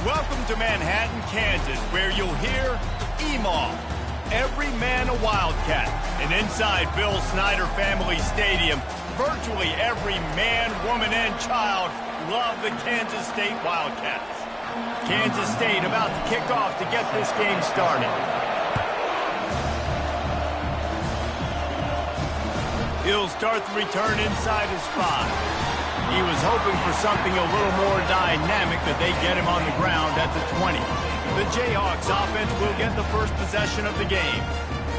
Welcome to Manhattan, Kansas, where you'll hear EMAW, every man a Wildcat. And inside Bill Snyder Family Stadium, virtually every man, woman, and child love the Kansas State Wildcats. Kansas State about to kick off to get this game started. He'll start the return inside his 5. He was hoping for something a little more dynamic, that they get him on the ground at the 20. The Jayhawks offense will get the first possession of the game.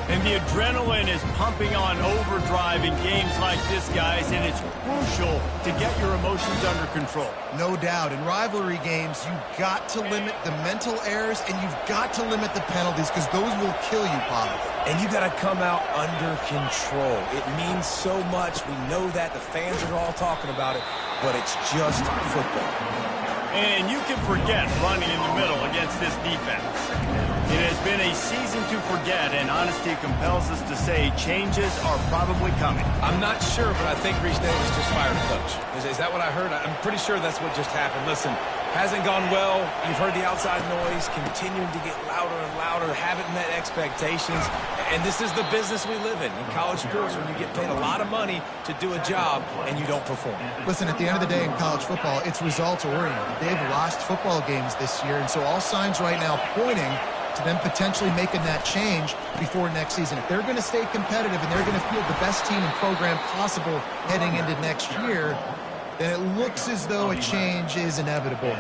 And the adrenaline is pumping on overdrive in games like this, guys, and it's crucial to get your emotions under control. No doubt. In rivalry games, you've got to limit the mental errors, and you've got to limit the penalties, because those will kill you, Pop. And you got to come out under control. It means so much. We know that. The fans are all talking about it, but it's just football. And you can forget running in the middle against this defense. It has been a season to forget, and honesty compels us to say changes are probably coming. I'm not sure, but I think Reese Davis just fired a coach. Is that what I heard? I'm pretty sure that's what just happened. Listen, hasn't gone well. You've heard the outside noise, continuing to get louder and louder, haven't met expectations. And this is the business we live in college sports, when you get paid a lot of money to do a job and you don't perform. Listen, at the end of the day in college football, it's results-oriented. They've lost football games this year, and so all signs right now pointing to them potentially making that change before next season. If they're going to stay competitive and they're going to field the best team and program possible heading into next year, then it looks as though a change is inevitable.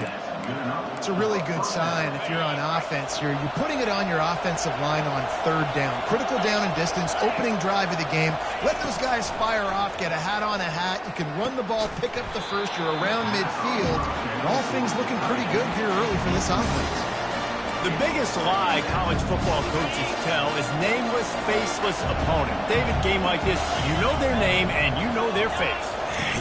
It's a really good sign if you're on offense. You're putting it on your offensive line on 3rd down. Critical down and distance, opening drive of the game. Let those guys fire off, get a hat on a hat. You can run the ball, pick up the first. You're around midfield. And all things looking pretty good here early for this offense. The biggest lie college football coaches tell is nameless, faceless opponent. David, game like this, you know their name and you know their face.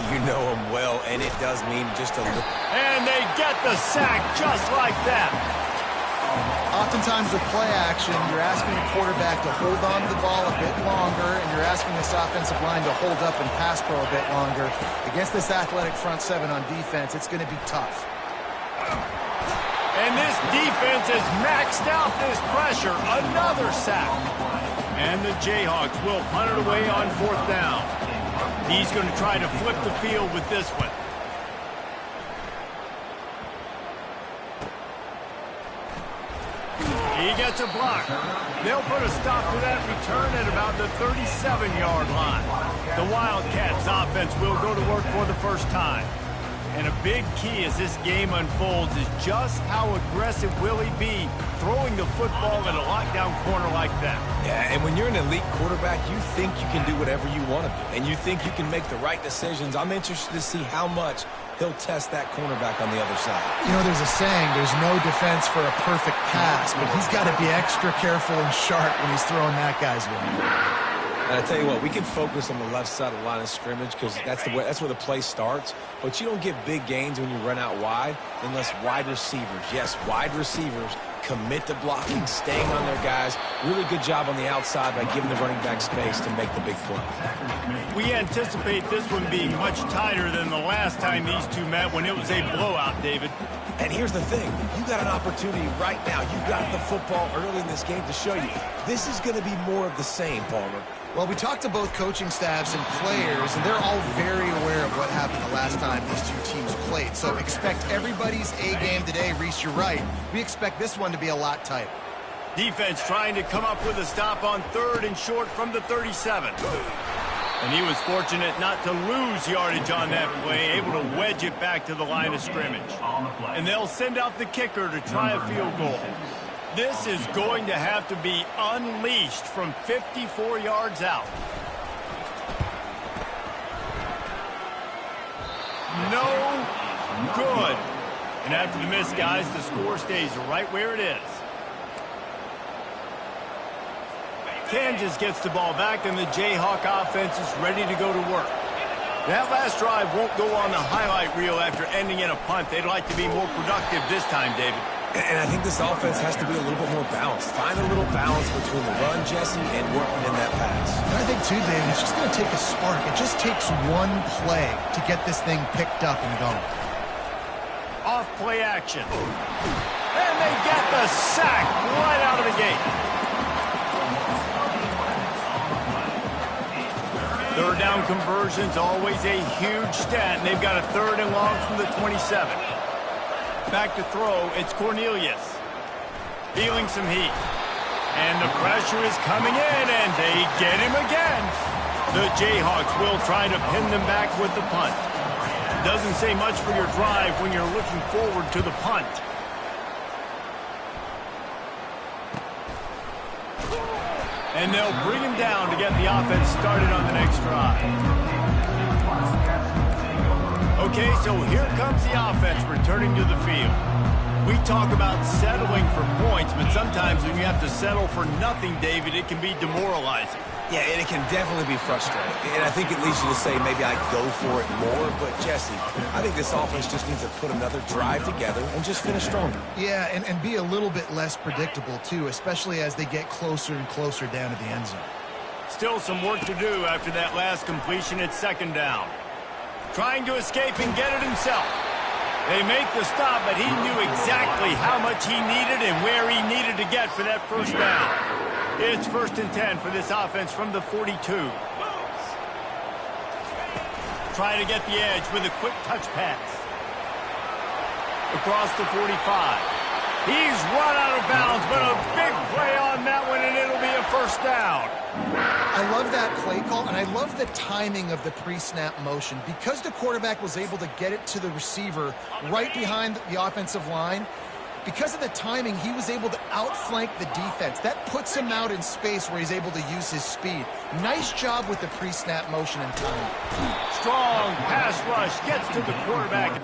You know them well, and it does mean just a little. And they get the sack just like that. Oftentimes with play action, you're asking the quarterback to hold on to the ball a bit longer, and you're asking this offensive line to hold up and pass pro a bit longer. Against this athletic front 7 on defense, it's going to be tough. And this defense has maxed out this pressure. Another sack. And the Jayhawks will punt it away on 4th down. He's going to try to flip the field with this one. He gets a block. They'll put a stop to that return at about the 37-yard line. The Wildcats offense will go to work for the first time. And a big key as this game unfolds is just how aggressive will he be throwing the football in a lockdown corner like that. Yeah, and when you're an elite quarterback, you think you can do whatever you want to do, and you think you can make the right decisions. I'm interested to see how much he'll test that cornerback on the other side. You know, there's a saying, there's no defense for a perfect pass, but he's got to be extra careful and sharp when he's throwing that guy's way. And I tell you what, we can focus on the left side of the line of scrimmage because that's where the play starts. But you don't get big gains when you run out wide unless wide receivers, yes, wide receivers, commit to blocking, staying on their guys. Really good job on the outside by giving the running back space to make the big play. We anticipate this one being much tighter than the last time these two met when it was a blowout, David. And here's the thing. You got an opportunity right now. You got the football early in this game to show you. This is going to be more of the same, Palmer. Well, we talked to both coaching staffs and players, and they're all very aware of what happened the last time these two teams played. So expect everybody's A game today. Reese, you're right. We expect this one to be a lot tighter. Defense trying to come up with a stop on 3rd and short from the 37. And he was fortunate not to lose yardage on that play, able to wedge it back to the line of scrimmage. And they'll send out the kicker to try a field goal. This is going to have to be unleashed from 54 yards out. No good. And after the miss, guys, the score stays right where it is. Kansas gets the ball back, and the Jayhawk offense is ready to go to work. That last drive won't go on the highlight reel after ending in a punt. They'd like to be more productive this time, David. And I think this offense has to be a little bit more balanced. Find a little balance between the run, Jesse, and working in that pass. And I think, too, David, it's just going to take a spark. It just takes one play to get this thing picked up and going. off play action. And they get the sack right out of the gate. Third down conversion's always a huge stat, and they've got a 3rd and long from the 27. Back to throw, it's Cornelius. Feeling some heat. And the pressure is coming in, and they get him again. The Jayhawks will try to pin them back with the punt. Doesn't say much for your drive when you're looking forward to the punt. And they'll bring him down to get the offense started on the next drive. Okay, so here comes the offense returning to the field. We talk about settling for points, but sometimes when you have to settle for nothing, David, it can be demoralizing. Yeah, and it can definitely be frustrating. And I think it leads you to say maybe I go for it more. But, Jesse, I think this offense just needs to put another drive together and just finish stronger. Yeah, and be a little bit less predictable, too, especially as they get closer and closer down to the end zone. Still some work to do after that last completion at 2nd down. Trying to escape and get it himself. They make the stop, but he knew exactly how much he needed and where he needed to get for that 1st down. It's 1st and 10 for this offense from the 42. Try to get the edge with a quick touch pass. Across the 45. He's run out of bounds, but a big play on that one, and it'll be a 1st down. I love that play call, and I love the timing of the pre-snap motion. Because the quarterback was able to get it to the receiver right behind the offensive line, because of the timing, he was able to outflank the defense. That puts him out in space where he's able to use his speed. Nice job with the pre-snap motion and timing. Strong pass rush gets to the quarterback.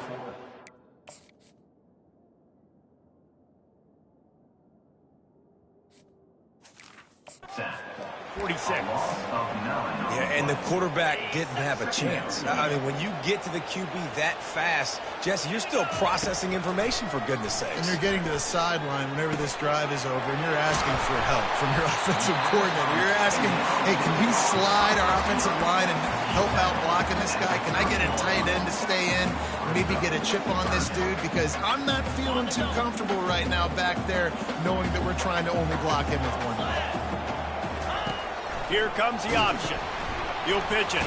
46. Yeah, and the quarterback didn't have a chance. I mean, when you get to the QB that fast, Jesse, you're still processing information, for goodness sakes. And you're getting to the sideline whenever this drive is over, and you're asking for help from your offensive coordinator. You're asking, hey, can we slide our offensive line and help out blocking this guy? Can I get a tight end to stay in? Maybe get a chip on this dude? Because I'm not feeling too comfortable right now back there knowing that we're trying to only block him with one eye. Here comes the option. He'll pitch it.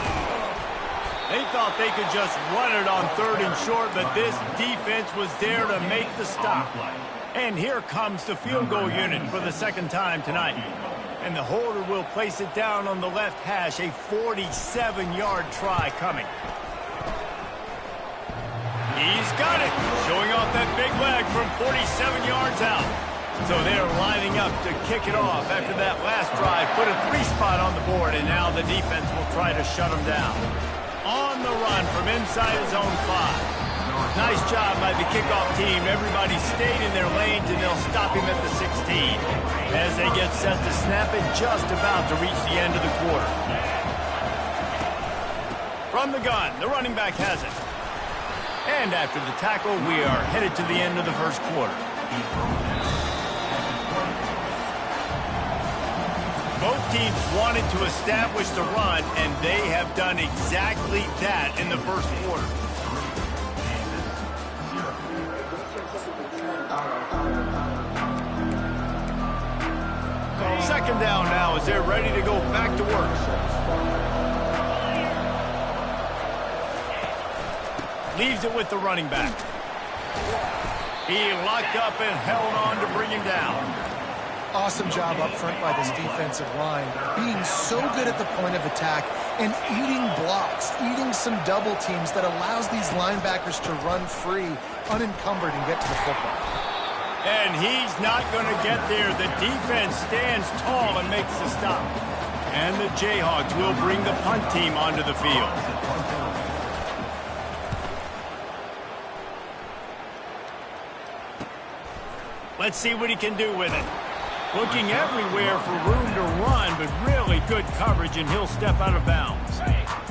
They thought they could just run it on 3rd and short, but this defense was there to make the stop. And here comes the field goal unit for the 2nd time tonight. And the holder will place it down on the left hash, a 47-yard try coming. He's got it, showing off that big leg from 47 yards out. So they're lining up to kick it off after that last drive. Put a 3-spot on the board, and now the defense will try to shut them down. On the run from inside his own 5. Nice job by the kickoff team. Everybody stayed in their lanes, and they'll stop him at the 16. As they get set to snap it, just about to reach the end of the quarter. From the gun, the running back has it. And after the tackle, we are headed to the end of the 1st quarter. Both teams wanted to establish the run, and they have done exactly that in the 1st quarter. Second down now as they're ready to go back to work. Leaves it with the running back. He locked up and held on to bring him down. Awesome job up front by this defensive line, being so good at the point of attack and eating blocks, eating some double teams that allows these linebackers to run free, unencumbered, and get to the football. And he's not going to get there. The defense stands tall and makes the stop. And the Jayhawks will bring the punt team onto the field. Let's see what he can do with it. Looking everywhere for room to run, but really good coverage, and he'll step out of bounds.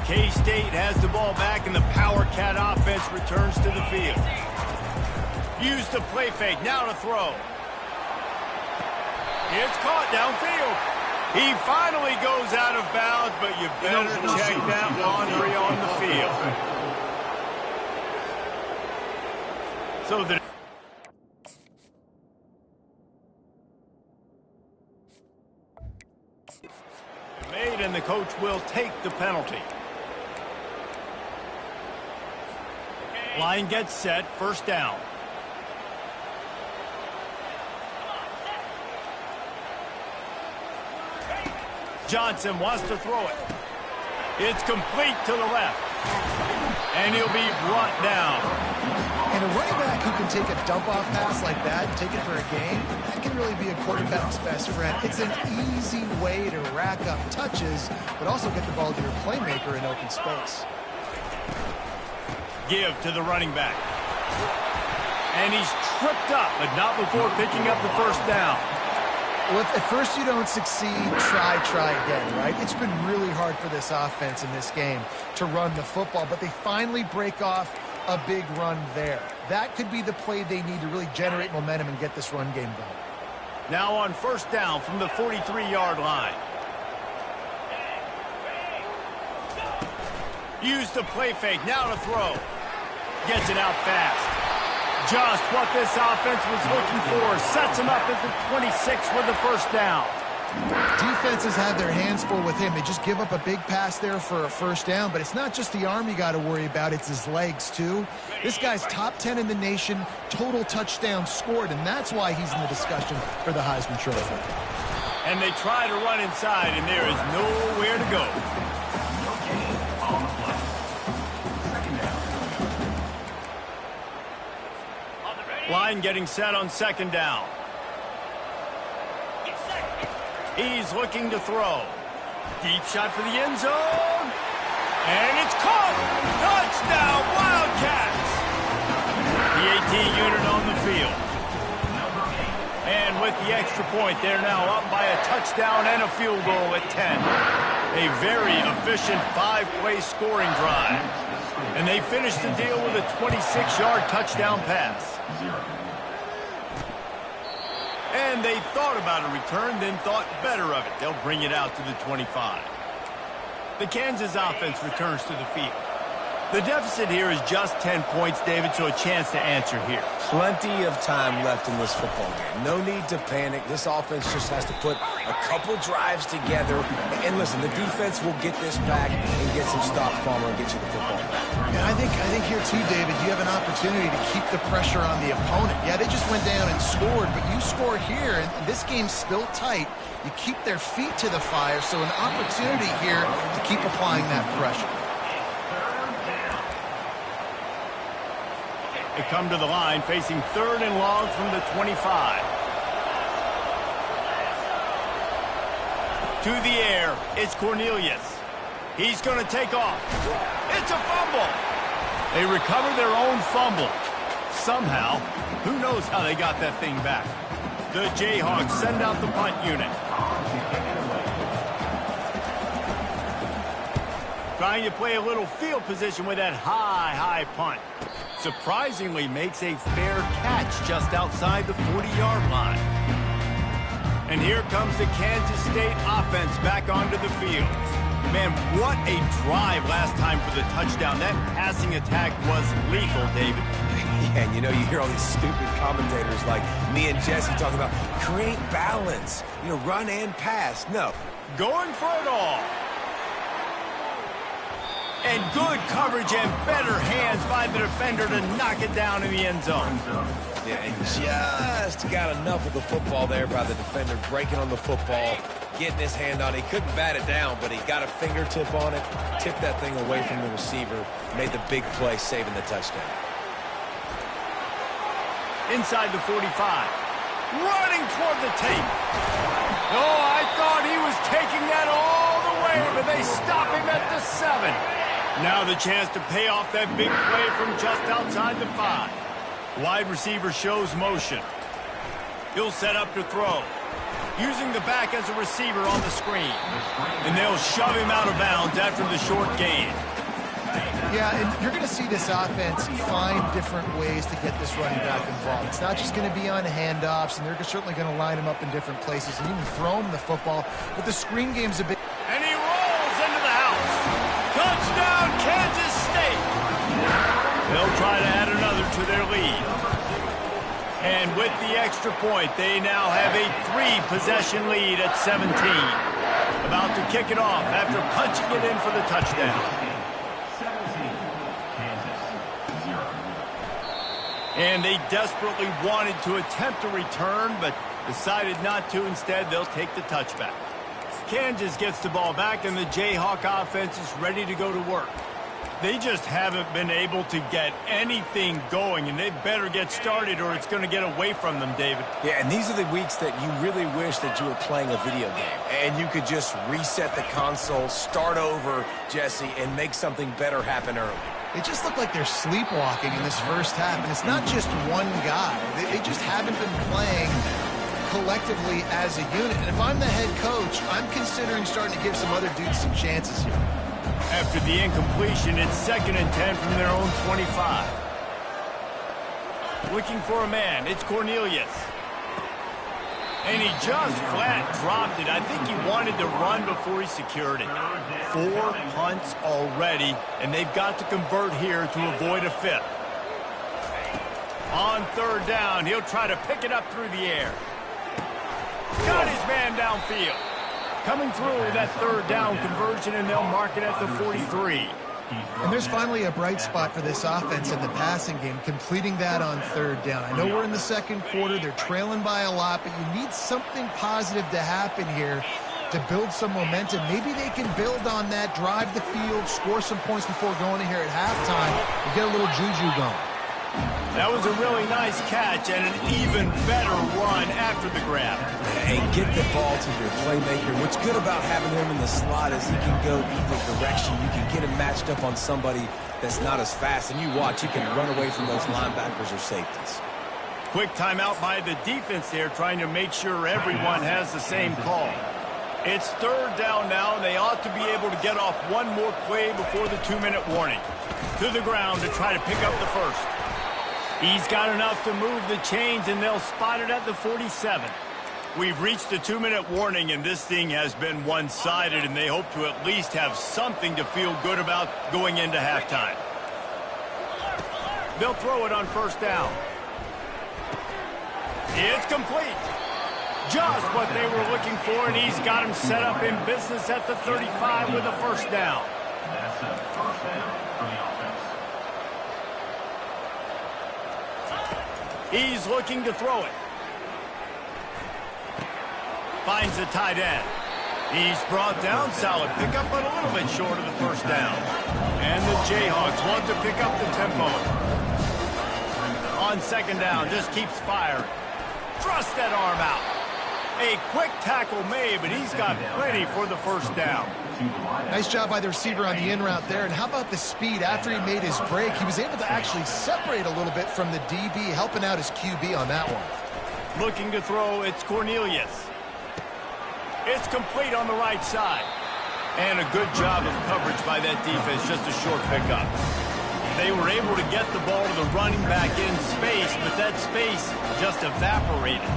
K-State has the ball back, and the Power Cat offense returns to the field. Use the play fake, now to throw. It's caught downfield. He finally goes out of bounds, but you better check that laundry on the field. So So that made, and the coach will take the penalty. Line gets set, first down. Johnson wants to throw it. It's complete to the left. And he'll be brought down. And a running back who can take a dump-off pass like that and take it for a gain, that can really be a quarterback's best friend. It's an easy way to rack up touches, but also get the ball to your playmaker in open space. Give to the running back. And he's tripped up, but not before picking up the first down. Well, if at first you don't succeed, try again, right? It's been really hard for this offense in this game to run the football, but they finally break off a big run there. That could be the play they need to really generate momentum and get this run game going. Now on first down from the 43-yard line. Use the play fake, now to throw. Gets it out fast. Just what this offense was looking for. Sets him up at the 26 with the first down. Defenses have their hands full with him. They just give up a big pass there for a first down, but it's not just the arm you got to worry about, it's his legs too. This guy's top 10 in the nation, total touchdowns scored, and that's why he's in the discussion for the Heisman Trophy. And they try to run inside, and there is nowhere to go. Line getting set on second down. He's looking to throw. Deep shot for the end zone. And it's caught. Touchdown, Wildcats. The 18 unit on the field. And with the extra point, they're now up by a touchdown and a field goal at 10. A very efficient 5-play scoring drive. And they finished the deal with a 26-yard touchdown pass. And they thought about a return, then thought better of it. They'll bring it out to the 25. The Kansas offense returns to the field. The deficit here is just 10 points, David, so a chance to answer here. Plenty of time left in this football game. No need to panic. This offense just has to put a couple drives together. And listen, the defense will get this back and get some stops, Palmer, and get you the football back. And I think here too, David, you have an opportunity to keep the pressure on the opponent. Yeah, they just went down and scored, but you score here, and this game's still tight. You keep their feet to the fire, so an opportunity here to keep applying that pressure. They come to the line facing third and long from the 25. To the air, it's Cornelius. He's going to take off. It's a fumble. They recover their own fumble. Somehow, who knows how they got that thing back. The Jayhawks send out the punt unit. Trying to play a little field position with that high punt. Surprisingly makes a fair catch just outside the 40-yard line. And here comes the Kansas State offense back onto the field. Man, what a drive last time for the touchdown. That passing attack was lethal, David. Yeah, and you hear all these stupid commentators like me and Jesse talking about create balance, run and pass. No. Going for it all. And good coverage and better hands by the defender to knock it down in the end zone. Yeah, and just got enough of the football there by the defender breaking on the football, getting his hand on it. He couldn't bat it down, but he got a fingertip on it, tipped that thing away from the receiver, made the big play, saving the touchdown. Inside the 45. Running toward the tape. Oh, I thought he was taking that all the way, but they stop him at the 7. Now the chance to pay off that big play from just outside the 5. Wide receiver shows motion. He'll set up to throw. Using the back as a receiver on the screen. And they'll shove him out of bounds after the short gain. Yeah, and you're going to see this offense find different ways to get this running back involved. It's not just going to be on handoffs, and they're certainly going to line him up in different places and even throw him the football. But the screen game's a bit... And he rolls into the house. Touchdown, Kansas State. They'll try to add another to their lead. And with the extra point, they now have a 3-possession lead at 17. About to kick it off after punching it in for the touchdown. And they desperately wanted to attempt a return, but decided not to. Instead, they'll take the touchback. Kansas gets the ball back, and the Jayhawk offense is ready to go to work. They just haven't been able to get anything going, and they better get started or it's going to get away from them, David. Yeah, and these are the weeks that you really wish that you were playing a video game and you could just reset the console, start over, Jesse, and make something better happen early. They just look like they're sleepwalking in this first half, and it's not just one guy. They just haven't been playing collectively as a unit. And if I'm the head coach, I'm considering starting to give some other dudes some chances here. After the incompletion, it's 2nd and 10 from their own 25. Looking for a man, it's Cornelius. And he just flat dropped it. I think he wanted to run before he secured it. 4 punts already, and they've got to convert here to avoid a 5th. On 3rd down, he'll try to pick it up through the air. Got his man downfield. Coming through that 3rd down conversion, and they'll mark it at the 43. And there's finally a bright spot for this offense in the passing game, completing that on 3rd down. I know we're in the 2nd quarter. They're trailing by a lot, but you need something positive to happen here to build some momentum. Maybe they can build on that, drive the field, score some points before going in here at halftime and get a little juju going. That was a really nice catch and an even better run after the grab. And get the ball to your playmaker. What's good about having him in the slot is he can go either direction. You can get him matched up on somebody that's not as fast, and you watch, he can run away from those linebackers or safeties. Quick timeout by the defense there, trying to make sure everyone has the same call. It's 3rd down now, and they ought to be able to get off one more play before the 2-minute warning. To the ground to try to pick up the first. He's got enough to move the chains, and they'll spot it at the 47. We've reached the 2-minute warning, and this thing has been one-sided, and they hope to at least have something to feel good about going into halftime. They'll throw it on 1st down. It's complete. Just what they were looking for, and he's got him set up in business at the 35 with a 1st down. That's a 1st down for the offense. He's looking to throw it. Finds the tight end. He's brought down, solid pickup, but a little bit short of the 1st down. And the Jayhawks want to pick up the tempo. On 2nd down, just keeps firing. Thrust that arm out. A quick tackle made, but he's got plenty for the 1st down. Nice job by the receiver on the in route there. And how about the speed after he made his break? He was able to actually separate a little bit from the DB, helping out his QB on that one. Looking to throw, it's Cornelius. It's complete on the right side. And a good job of coverage by that defense, just a short pickup. They were able to get the ball to the running back in space, but that space just evaporated.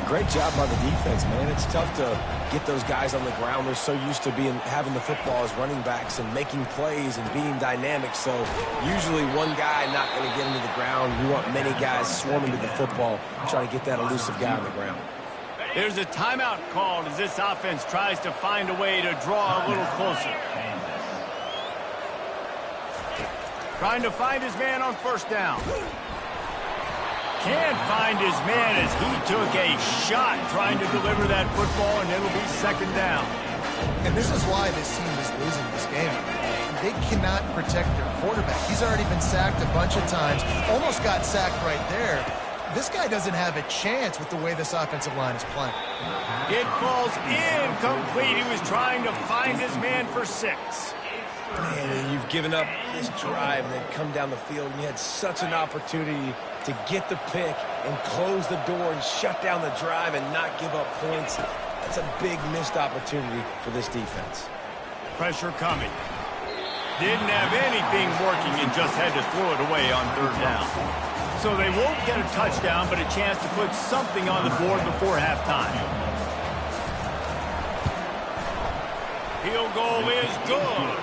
Great job by the defense, man. It's tough to get those guys on the ground. They're so used to having the football as running backs and making plays and being dynamic. So usually one guy not going to get into the ground. You want many guys swarming to the football, trying to get that elusive guy on the ground. There's a timeout called as this offense tries to find a way to draw a little closer. Trying to find his man on 1st down. Can't find his man as he took a shot trying to deliver that football, and it'll be 2nd down. And this is why this team is losing this game. They cannot protect their quarterback. He's already been sacked a bunch of times, almost got sacked right there. This guy doesn't have a chance with the way this offensive line is playing. It falls incomplete. He was trying to find his man for 6. Man, you've given up this drive and then come down the field, and you had such an opportunity to get the pick and close the door and shut down the drive and not give up points. That's a big missed opportunity for this defense. Pressure coming. Didn't have anything working and just had to throw it away on 3rd down. So they won't get a touchdown, but a chance to put something on the board before halftime. Field goal is good.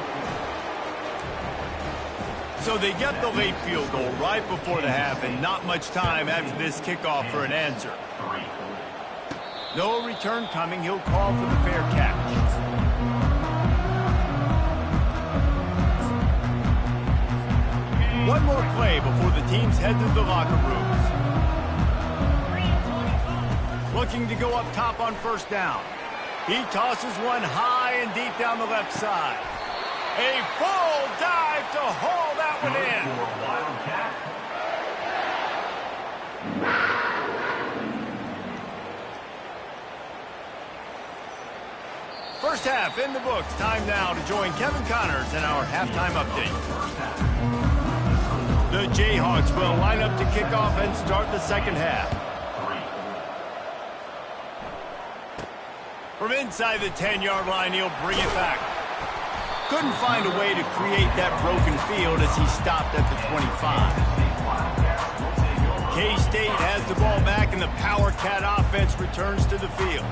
So they get the late field goal right before the half and not much time after this kickoff for an answer. No return coming. He'll call for the fair catch. One more play before the teams head to the locker rooms. Looking to go up top on first down. He tosses one high and deep down the left side. A full dive to haul that one in. First half in the books. Time now to join Kevin Connors in our halftime update. The Jayhawks will line up to kick off and start the second half. From inside the 10-yard line, he'll bring it back. Couldn't find a way to create that broken field as he stopped at the 25. K-State has the ball back, and the Power Cat offense returns to the field.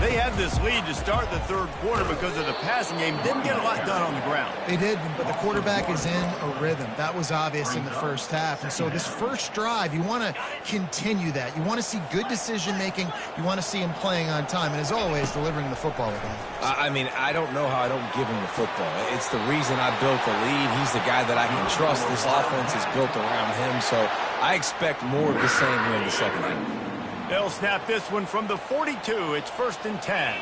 They had this lead to start the third quarter because of the passing game. Didn't get a lot done on the ground. They did, but the quarterback is in a rhythm. That was obvious in the first half. And so this first drive, you want to continue that. You want to see good decision-making. You want to see him playing on time. And as always, delivering the football with him. I mean, I don't know how I don't give him the football. It's the reason I built the lead. He's the guy that I can trust. This offense is built around him, so I expect more of the same here in the second half. They'll snap this one from the 42. It's 1st and 10.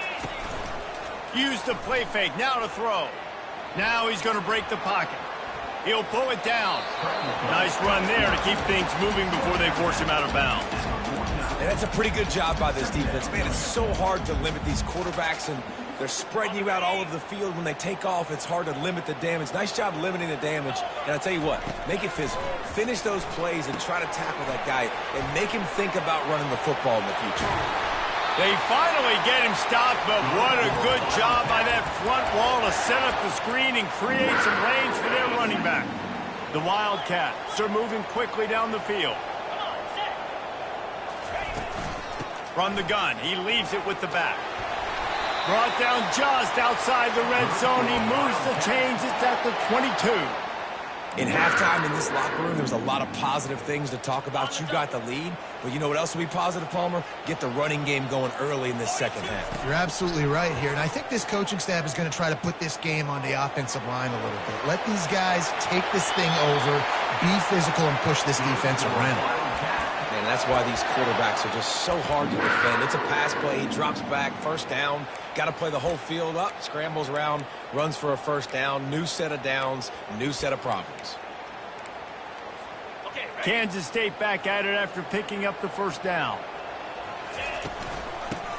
Use the play fake. Now to throw. Now he's going to break the pocket. He'll pull it down. Nice run there to keep things moving before they force him out of bounds. And that's a pretty good job by this defense. Man, it's so hard to limit these quarterbacks, and they're spreading you out all over the field. When they take off, it's hard to limit the damage. Nice job limiting the damage. And I'll tell you what, make it physical. Finish those plays and try to tackle that guy and make him think about running the football in the future. They finally get him stopped, but what a good job by that front wall to set up the screen and create some lanes for their running back. The Wildcats are moving quickly down the field. From the gun, he leaves it with the back. Brought down just outside the red zone. He moves the chains. It's at the 22. In halftime in this locker room, there was a lot of positive things to talk about. You got the lead, but you know what else will be positive, Palmer? Get the running game going early in this second half. You're absolutely right here, and I think this coaching staff is going to try to put this game on the offensive line a little bit. Let these guys take this thing over, be physical, and push this defense around. And that's why these quarterbacks are just so hard to defend. It's a pass play. He drops back, first down. Got to play the whole field up, scrambles around, runs for a first down. New set of downs, new set of problems. Kansas State back at it after picking up the first down.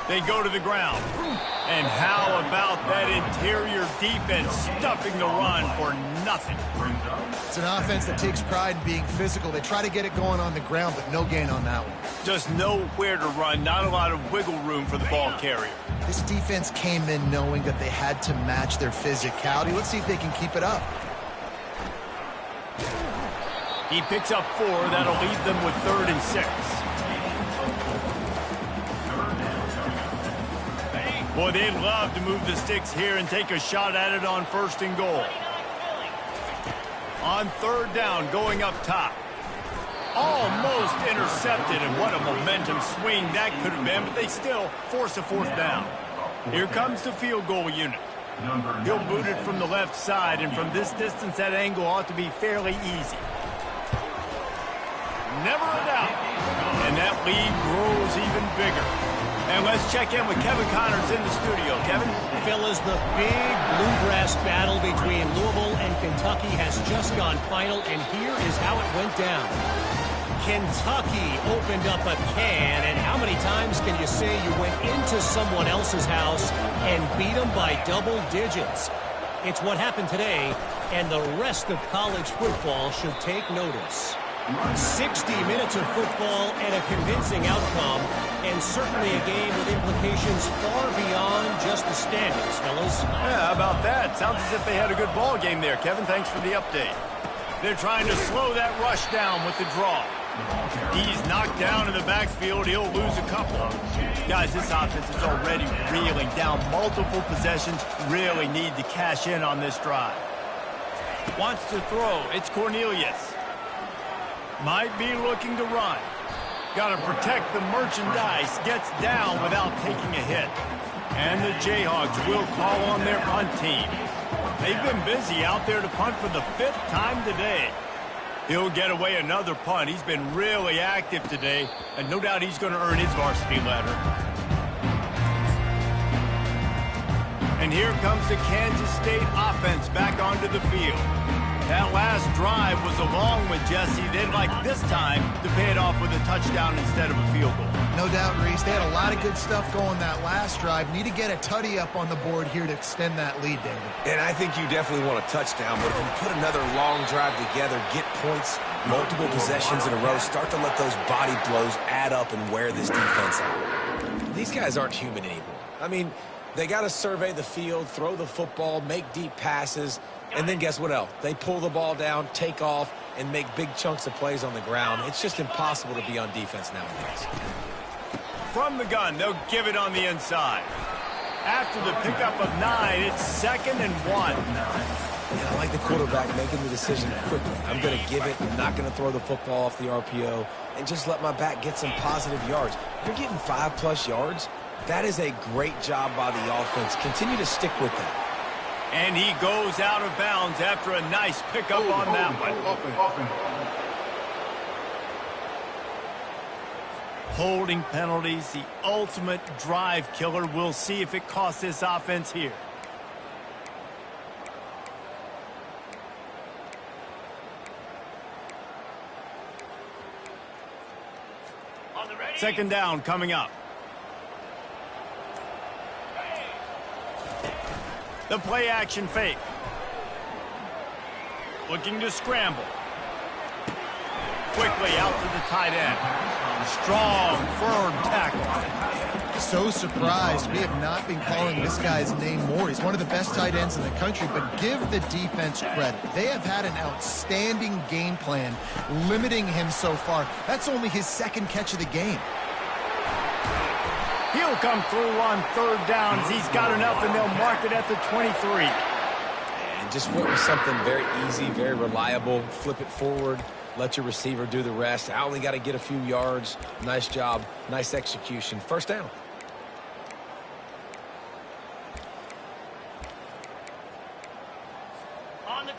They go to the ground. And how about that interior defense stuffing the run for nothing? It's an offense that takes pride in being physical. They try to get it going on the ground, but no gain on that one. Just nowhere to run, not a lot of wiggle room for the ball carrier. This defense came in knowing that they had to match their physicality. Let's see if they can keep it up. He picks up 4. That'll leave them with 3rd and 6. Boy, they'd love to move the sticks here and take a shot at it on 1st and goal. On 3rd down, going up top. Almost intercepted, and what a momentum swing that could have been, but they still force a 4th down. Here comes the field goal unit. He'll boot it from the left side, and from this distance, that angle ought to be fairly easy. Never a doubt. And that lead grows even bigger. And let's check in with Kevin Connors in the studio. Kevin? Fellas, the big bluegrass battle between Louisville and Kentucky has just gone final, and here is how it went down. Kentucky opened up a can, and how many times can you say you went into someone else's house and beat them by double digits? It's what happened today, and the rest of college football should take notice. 60 minutes of football and a convincing outcome, and certainly a game with implications far beyond just the standings, fellas. Yeah, how about that? Sounds as if they had a good ball game there. Kevin, thanks for the update. They're trying to slow that rush down with the draw. He's knocked down in the backfield. He'll lose a couple. Guys, this offense is already reeling down multiple possessions. Really need to cash in on this drive. Wants to throw. It's Cornelius. Might be looking to run. Got to protect the merchandise. Gets down without taking a hit. And the Jayhawks will call on their punt team. They've been busy out there to punt for the 5th time today. He'll get away another punt. He's been really active today, and no doubt he's going to earn his varsity letter. And here comes the Kansas State offense back onto the field. That last drive was a long one, Jesse. They'd like this time to pay it off with a touchdown instead of a field goal. No doubt, Reese. They had a lot of good stuff going that last drive. Need to get a tutty up on the board here to extend that lead, David. And I think you definitely want a touchdown, but if you put another long drive together, get points, multiple possessions in a row, start to let those body blows add up and wear this defense out. These guys aren't human anymore. I mean, they got to survey the field, throw the football, make deep passes, and then guess what else? They pull the ball down, take off, and make big chunks of plays on the ground. It's just impossible to be on defense nowadays. From the gun, they'll give it on the inside. After the pickup of 9, it's 2nd and 1. Yeah, I like the quarterback making the decision quickly. I'm going to give it. I'm not going to throw the football off the RPO and just let my back get some positive yards. You're getting 5+ yards. That is a great job by the offense. Continue to stick with that. And he goes out of bounds after a nice pickup on that one. Holding penalties, the ultimate drive killer. We'll see if it costs this offense here. Second down coming up. The play action fake. Looking to scramble. Quickly out to the tight end. Strong, firm tackle. So surprised. We have not been calling this guy's name more. He's one of the best tight ends in the country, but give the defense credit. They have had an outstanding game plan limiting him so far. That's only his 2nd catch of the game. He'll come through on 3rd down as he's got enough, and they'll mark it at the 23. And just went with something very easy, very reliable. Flip it forward. Let your receiver do the rest. I only got to get a few yards. Nice job. Nice execution. First down.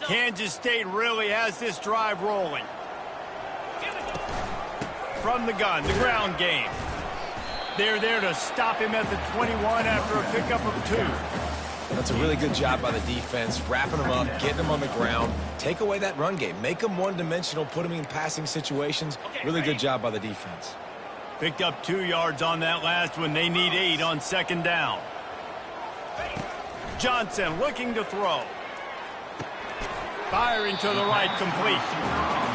Kansas State really has this drive rolling. From the gun, the ground game. They're there to stop him at the 21 after a pickup of 2. That's a really good job by the defense, wrapping them up, getting them on the ground. Take away that run game. Make them one-dimensional, put them in passing situations. Really good job by the defense. Picked up 2 yards on that last one. They need 8 on 2nd down. Johnson looking to throw. Firing to the right, complete.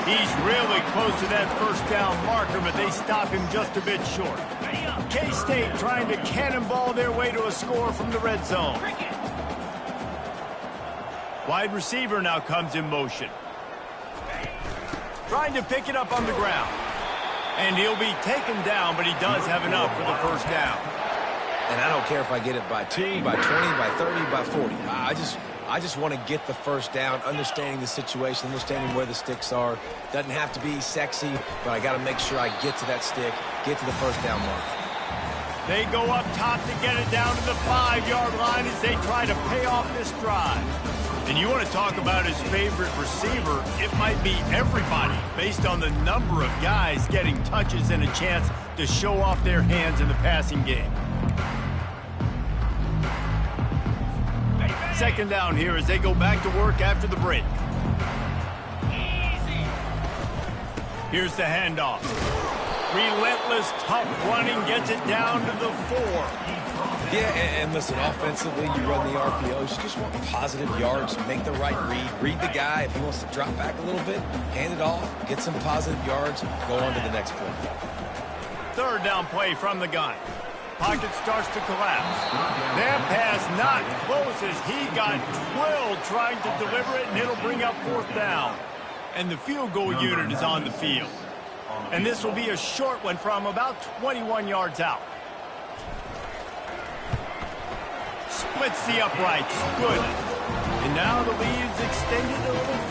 He's really close to that first down marker, but they stop him just a bit short. K-State trying to cannonball their way to a score from the red zone. Wide receiver now comes in motion. Trying to pick it up on the ground. And he'll be taken down, but he does have enough for the first down. And I don't care if I get it by 2, by 20, by 30, by 40. I just want to get the first down, understanding the situation, understanding where the sticks are. Doesn't have to be sexy, but I got to make sure I get to that stick, get to the first down mark. They go up top to get it down to the 5-yard line as they try to pay off this drive. And you want to talk about his favorite receiver, it might be everybody based on the number of guys getting touches and a chance to show off their hands in the passing game. Second down here as they go back to work after the break. Here's the handoff. Relentless, tough running, gets it down to the 4. Yeah, and listen, offensively, you run the RPOs. You just want positive yards, make the right read. Read the guy. If he wants to drop back a little bit, hand it off, get some positive yards, go on to the next play. Third down play from the gun. Pocket starts to collapse. That pass not close as he got drilled trying to deliver it, and it'll bring up 4th down. And the field goal unit is on the field. And this will be a short one from about 21 yards out. Splits the uprights. Good. And now the lead is extended a little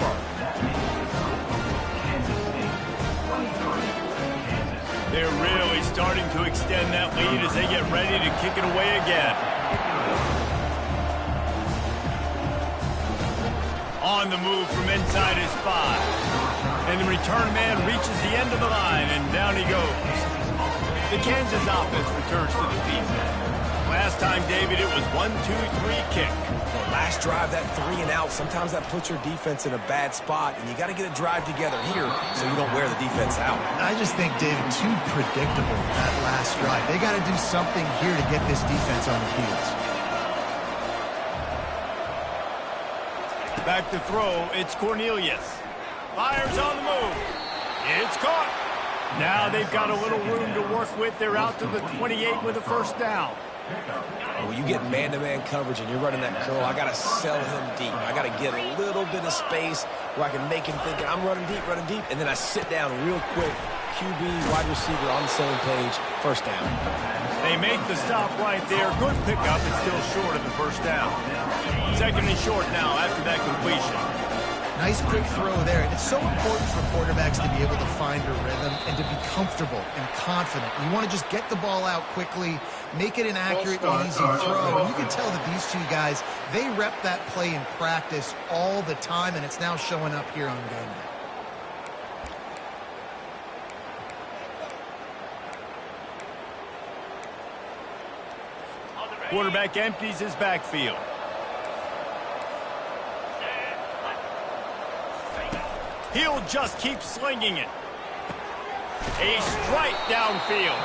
starting to extend that lead as they get ready to kick it away again. On the move from inside his 5. And the return man reaches the end of the line, and down he goes. The Kansas offense returns to the field. Last time, David, it was 1-2-3 kick. The last drive, that 3 and out, sometimes that puts your defense in a bad spot, and you got to get a drive together here so you don't wear the defense out. I just think, David, too predictable that last drive. They got to do something here to get this defense on the field. Back to throw, it's Cornelius. Fires on the move. It's caught. Now they've got a little room to work with. They're out to the 28 with a first down. When you get man-to-man coverage and you're running that curl, I got to sell him deep. I got to get a little bit of space where I can make him think I'm running deep, and then I sit down real quick. QB, wide receiver on the same page, first down. They make the stop right there. Good pickup, it's still short of the first down. Second and short now after that completion. Nice quick throw there. And it's so important for quarterbacks to be able to find a rhythm and to be comfortable and confident. You want to just get the ball out quickly, make it an accurate and easy throw. And you can tell that these two guys, they rep that play in practice all the time, and it's now showing up here on game day. Quarterback empties his backfield. He'll just keep slinging it. A strike downfield.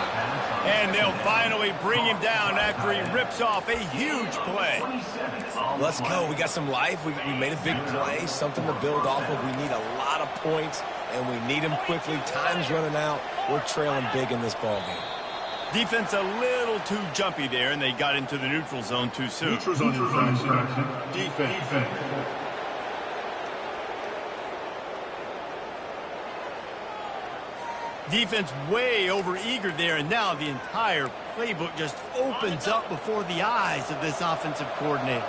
And they'll finally bring him down after he rips off a huge play. Let's go. We got some life. We made a big play, something to build off of. We need a lot of points, and we need them quickly. Time's running out. We're trailing big in this ballgame. Defense a little too jumpy there, and they got into the neutral zone too soon. Neutral zone infraction. Defense. Defense way over-eager there, and now the entire playbook just opens up before the eyes of this offensive coordinator.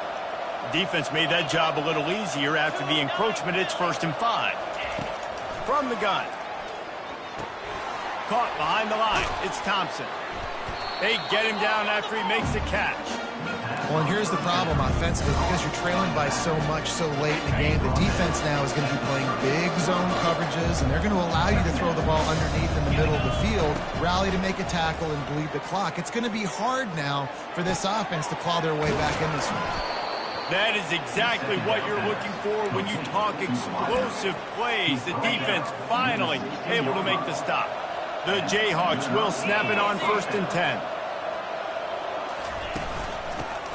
Defense made that job a little easier after the encroachment. It's 1st and 5. From the gun. Caught behind the line. It's Thompson. They get him down after he makes the catch. Well, and here's the problem offensively. Because you're trailing by so much so late in the game, the defense now is going to be playing big zone coverages, and they're going to allow you to throw the ball underneath in the middle of the field, rally to make a tackle, and bleed the clock. It's going to be hard now for this offense to claw their way back in this one. That is exactly what you're looking for when you talk explosive plays. The defense finally able to make the stop. The Jayhawks will snap it on 1st and 10.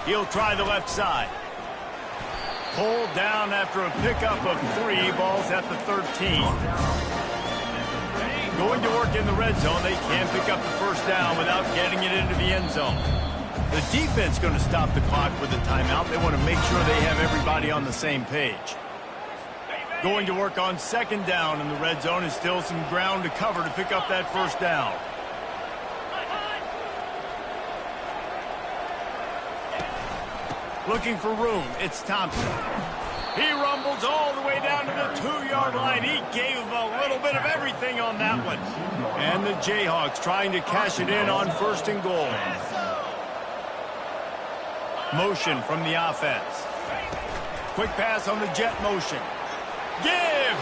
He'll try the left side. Pulled down after a pickup of 3 balls at the 13. Going to work in the red zone. They can't pick up the first down without getting it into the end zone. The defense going to stop the clock with a timeout. They want to make sure they have everybody on the same page. Going to work on 2nd down in the red zone is still some ground to cover to pick up that first down. Looking for room, it's Thompson. He rumbles all the way down to the 2-yard line. He gave a little bit of everything on that one. And the Jayhawks trying to cash it in on 1st and goal. Motion from the offense. Quick pass on the jet motion. Give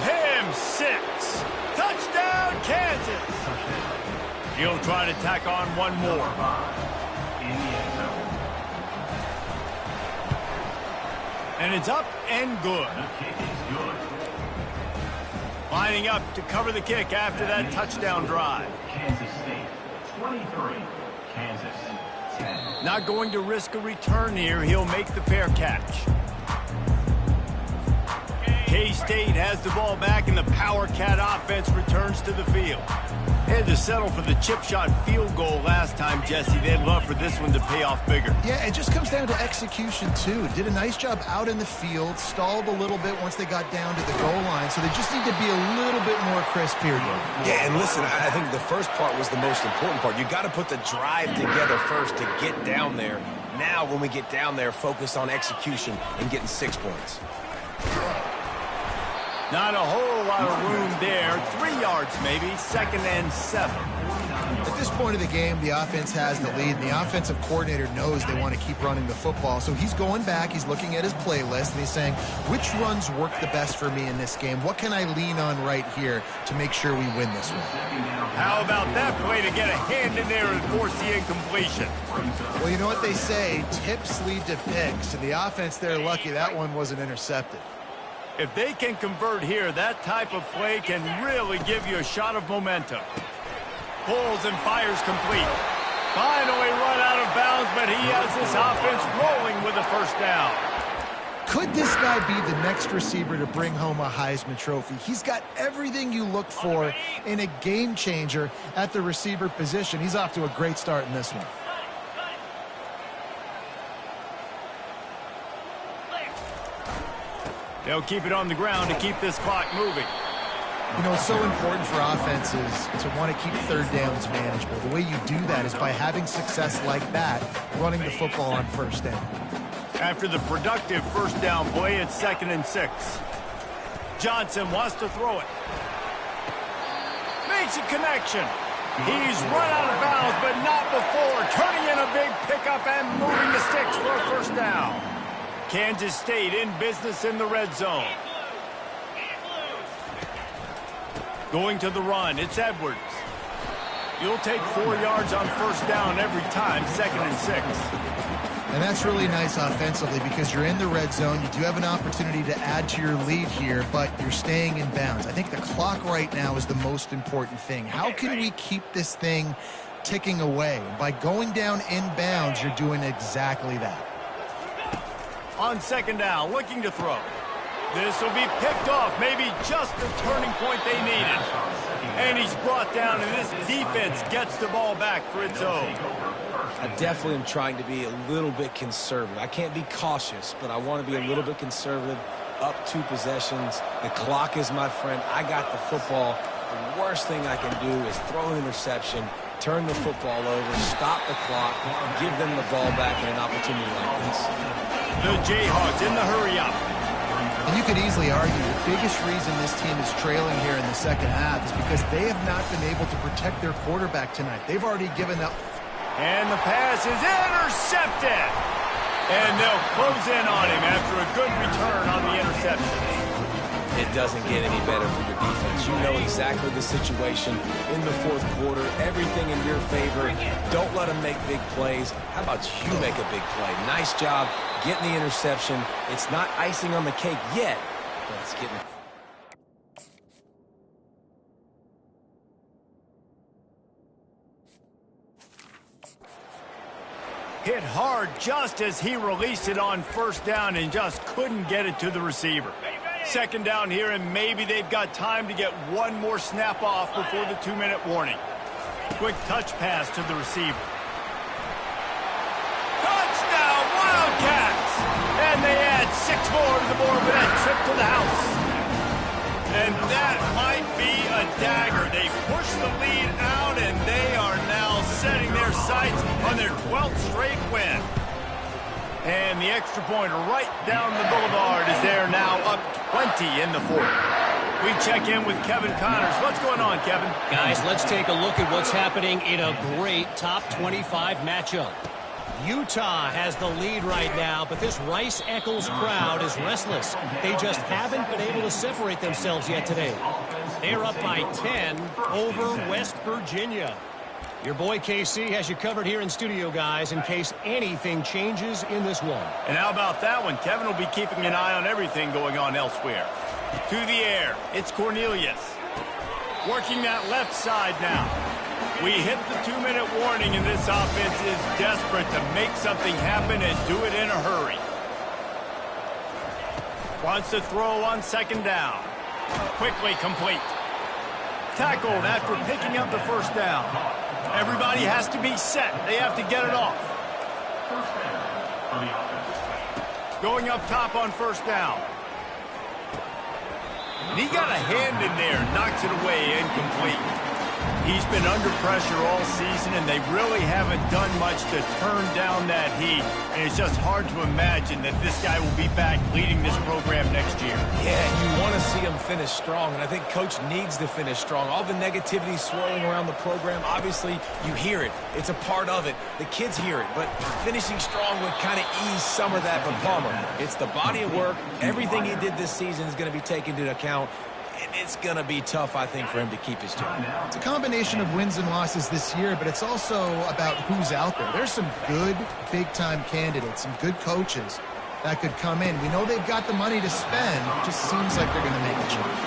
him 6. Touchdown, Kansas. He'll try to tack on one more. And it's up and good. Lining up to cover the kick after that touchdown drive. Kansas State 23, Kansas 10. Not going to risk a return here. He'll make the fair catch. K-State has the ball back, and the Power Cat offense returns to the field. They had to settle for the chip shot field goal last time, Jesse. They'd love for this one to pay off bigger. Yeah, it just comes down to execution, too. Did a nice job out in the field, stalled a little bit once they got down to the goal line, so they just need to be a little bit more crisp here. Yeah, and listen, I think the first part was the most important part. You got to put the drive together first to get down there. Now, when we get down there, focus on execution and getting 6 points. Not a whole lot of room there. 3 yards maybe, 2nd and 7. At this point of the game, the offense has the lead, and the offensive coordinator knows they want to keep running the football. So he's going back, he's looking at his playlist, and he's saying, which runs work the best for me in this game? What can I lean on right here to make sure we win this one? How about that play to get a hand in there and force the incompletion? Well, you know what they say, tips lead to picks, and the offense there lucky that one wasn't intercepted. If they can convert here, that type of play can really give you a shot of momentum. Pulls and fires complete. Finally run out of bounds, but he has this offense rolling with a 1st down. Could this guy be the next receiver to bring home a Heisman Trophy? He's got everything you look for in a game changer at the receiver position. He's off to a great start in this one. They'll keep it on the ground to keep this clock moving. You know, it's so important for offenses to want to keep 3rd downs manageable. The way you do that is by having success like that, running the football on 1st down. After the productive 1st down play, it's 2nd and 6. Johnson wants to throw it. Makes a connection. He's run out of bounds, but not before. Turning in a big pickup and moving the sticks for a 1st down. Kansas State in business in the red zone. Going to the run, it's Edwards. You'll take 4 yards on 1st down every time, 2nd and 6. And that's really nice offensively because you're in the red zone. You do have an opportunity to add to your lead here, but you're staying in bounds. I think the clock right now is the most important thing. How can we keep this thing ticking away? And by going down in bounds, you're doing exactly that. On 2nd down, looking to throw. This will be picked off, maybe just the turning point they needed. And he's brought down, and this defense gets the ball back for its own. I definitely am trying to be a little bit conservative. I can't be cautious, but I want to be a little bit conservative. Up 2 possessions. The clock is my friend. I got the football. The worst thing I can do is throw an interception, turn the football over, stop the clock, give them the ball back in an opportunity like this. The Jayhawks in the hurry-up. And you could easily argue the biggest reason this team is trailing here in the 2nd half is because they have not been able to protect their quarterback tonight. They've already given up. And the pass is intercepted. And they'll close in on him after a good return on the interception. It doesn't get any better for your defense. You know exactly the situation in the 4th quarter. Everything in your favor. Don't let them make big plays. How about you make a big play? Nice job getting the interception. It's not icing on the cake yet, but it's getting... Hit hard just as he released it on 1st down and just couldn't get it to the receiver. 2nd down here, and maybe they've got time to get one more snap off before the 2-minute warning. Quick touch pass to the receiver. Touchdown, Wildcats! And they add 6 more to the board with that trip to the house. And that might be a dagger. They push the lead out, and they are now setting their sights on their 12th straight win. And the extra point right down the boulevard is there now, up 20 in the 4th. We check in with Kevin Connors. What's going on, Kevin? Guys, let's take a look at what's happening in a great top 25 matchup. Utah has the lead right now, but this Rice-Eccles crowd is restless. They just haven't been able to separate themselves yet today. They're up by 10 over West Virginia. Your boy KC has you covered here in studio, guys, in case anything changes in this one. And how about that one? Kevin will be keeping an eye on everything going on elsewhere. To the air, it's Cornelius. Working that left side now. We hit the 2-minute warning, and this offense is desperate to make something happen and do it in a hurry. Wants to throw on 2nd down. Quickly complete. Tackled after picking up the 1st down. Everybody has to be set. They have to get it off. Going up top on 1st down. And he got a hand in there, knocks it away, incomplete. He's been under pressure all season, and they really haven't done much to turn down that heat. And it's just hard to imagine that this guy will be back leading this program next year. Yeah, you want to see him them finish strong, and I think Coach needs to finish strong. All the negativity swirling around the program, obviously, you hear it. It's a part of it. The kids hear it, but finishing strong would kind of ease some of that for Palmer. It's the body of work. Everything he did this season is going to be taken into account, and it's going to be tough, I think, for him to keep his job. It's a combination of wins and losses this year, but it's also about who's out there. There's some good big-time candidates, some good coaches that could come in. We know they've got the money to spend. It just seems like they're going to make a change.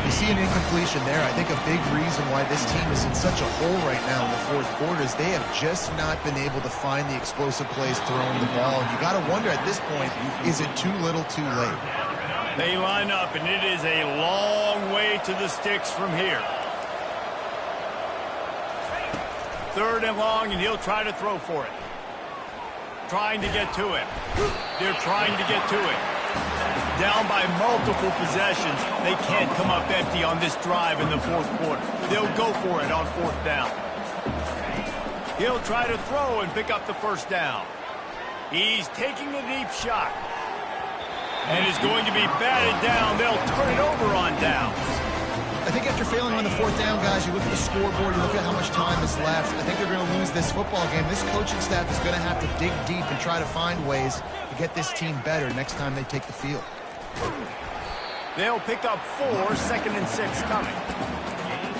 You see an incompletion there. I think a big reason why this team is in such a hole right now in the fourth quarter is they have just not been able to find the explosive plays throwing the ball. And you got to wonder at this point, is it too little too late? They line up, and it is a long way to the sticks from here. 3rd and long, and he'll try to throw for it. Trying to get to it. They're trying to get to it. Down by multiple possessions. They can't come up empty on this drive in the fourth quarter. They'll go for it on 4th down. He'll try to throw and pick up the 1st down. He's taking a deep shot. And is going to be batted down. They'll turn it over on downs. I think after failing on the 4th down, guys, you look at the scoreboard, you look at how much time is left. I think they're going to lose this football game. This coaching staff is going to have to dig deep and try to find ways to get this team better next time they take the field. They'll pick up 4, 2nd and 6 coming.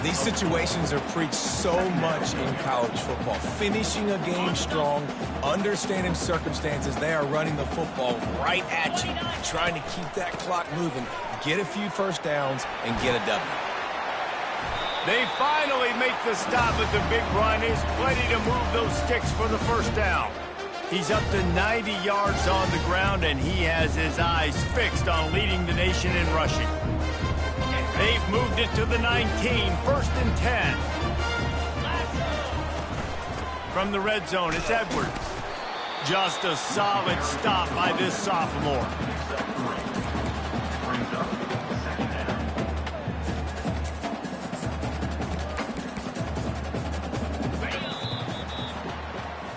These situations are preached so much in college football. Finishing a game strong, understanding circumstances. They are running the football right at you, trying to keep that clock moving, get a few 1st downs, and get a W. They finally make the stop at the big run. He's plenty to move those sticks for the 1st down. He's up to 90 yards on the ground, and he has his eyes fixed on leading the nation in rushing. They've moved it to the 19, 1st and 10. From the red zone, it's Edwards. Just a solid stop by this sophomore.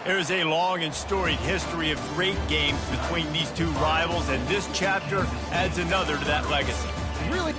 There's a long and storied history of great games between these two rivals, and this chapter adds another to that legacy. Really?